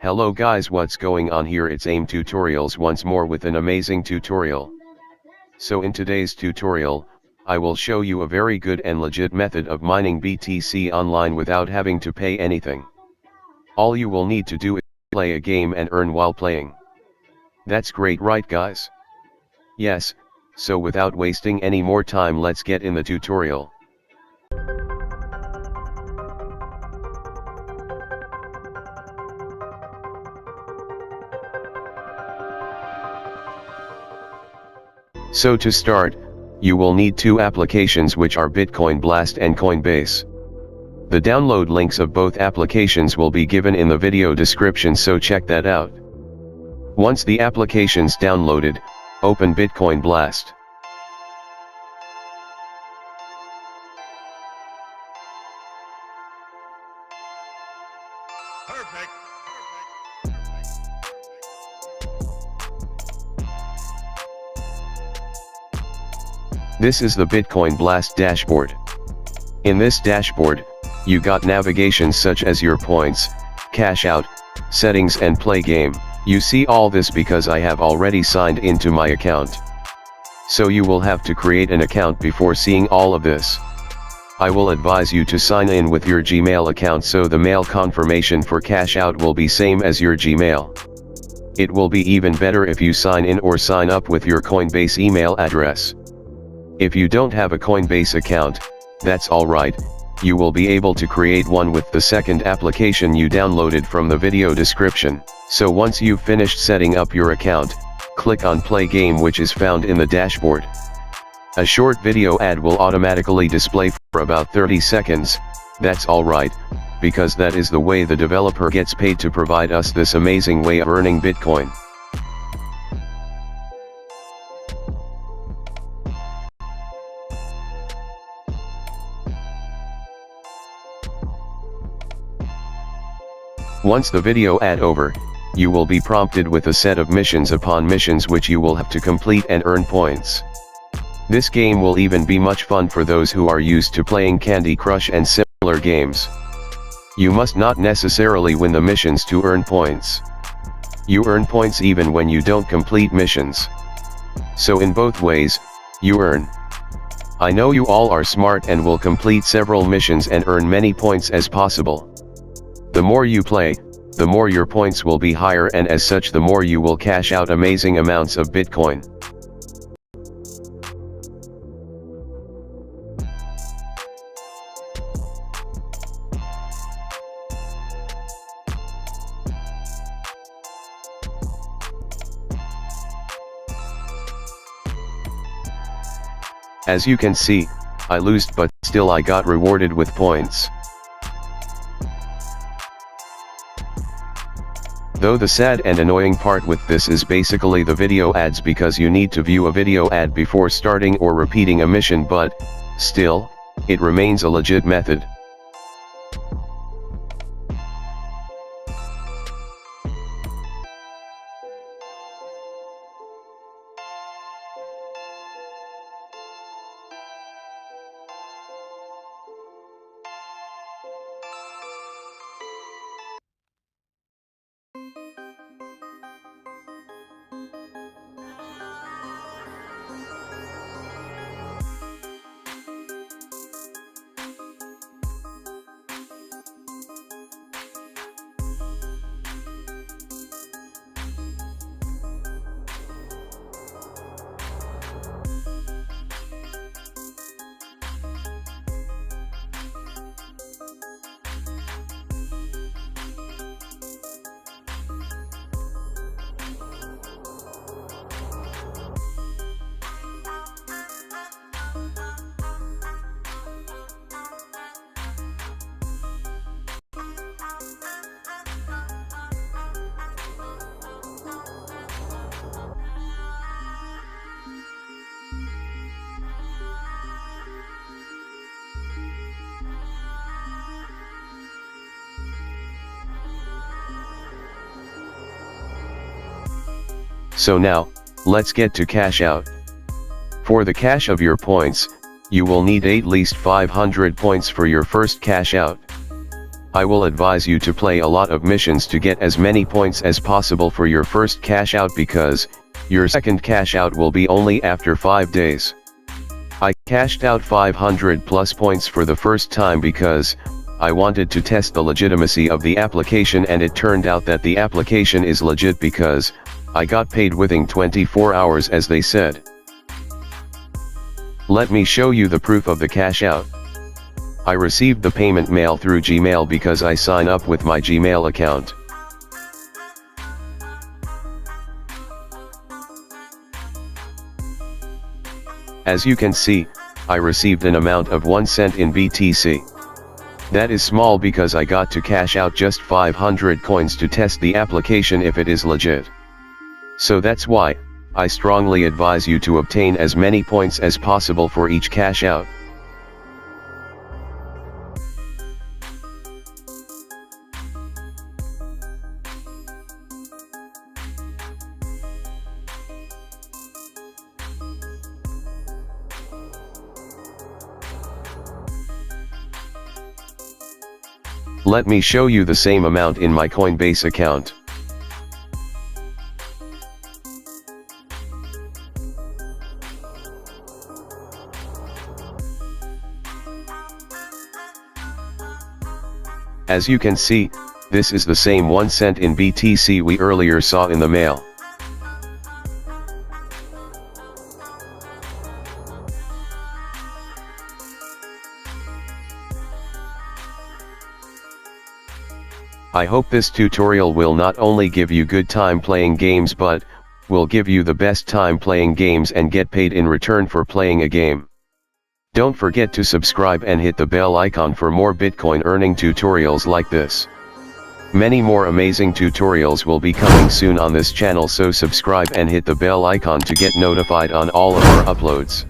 Hello guys, what's going on here? It's AIM Tutorials once more with an amazing tutorial. So in today's tutorial, I will show you a very good and legit method of mining BTC online without having to pay anything. All you will need to do is play a game and earn while playing. That's great, right guys? Yes, so without wasting any more time, let's get in the tutorial. So to start, you will need two applications, which are Bitcoin Blast and Coinbase. The download links of both applications will be given in the video description, so check that out. Once the application's downloaded, open Bitcoin Blast. Perfect. This is the Bitcoin Blast dashboard. In this dashboard, you got navigations such as your points, cash out, settings and play game. You see all this because I have already signed into my account. So you will have to create an account before seeing all of this. I will advise you to sign in with your Gmail account, so the mail confirmation for cash out will be same as your Gmail. It will be even better if you sign in or sign up with your Coinbase email address. If you don't have a Coinbase account, that's alright, you will be able to create one with the second application you downloaded from the video description. So once you've finished setting up your account, click on Play Game, which is found in the dashboard. A short video ad will automatically display for about 30 seconds, that's alright, because that is the way the developer gets paid to provide us this amazing way of earning Bitcoin. Once the video ad over, you will be prompted with a set of missions upon missions which you will have to complete and earn points. This game will even be much fun for those who are used to playing Candy Crush and similar games. You must not necessarily win the missions to earn points. You earn points even when you don't complete missions. So in both ways, you earn. I know you all are smart and will complete several missions and earn many points as possible. The more you play, the more your points will be higher, and as such the more you will cash out amazing amounts of Bitcoin. As you can see, I lost, but still I got rewarded with points. Though the sad and annoying part with this is basically the video ads, because you need to view a video ad before starting or repeating a mission, but still, it remains a legit method. So now, let's get to cash out. For the cash of your points, you will need at least 500 points for your first cash out. I will advise you to play a lot of missions to get as many points as possible for your first cash out, because your second cash out will be only after 5 days. I cashed out 500 plus points for the first time because I wanted to test the legitimacy of the application, and it turned out that the application is legit because I got paid within 24 hours as they said. Let me show you the proof of the cash out. I received the payment mail through Gmail because I sign up with my Gmail account. As you can see, I received an amount of 1 cent in BTC. That is small because I got to cash out just 500 coins to test the application if it is legit. So that's why I strongly advise you to obtain as many points as possible for each cash out. Let me show you the same amount in my Coinbase account. As you can see, this is the same 1 cent in BTC we earlier saw in the mail. I hope this tutorial will not only give you good time playing games, but will give you the best time playing games and get paid in return for playing a game. Don't forget to subscribe and hit the bell icon for more Bitcoin earning tutorials like this. Many more amazing tutorials will be coming soon on this channel, so subscribe and hit the bell icon to get notified on all of our uploads.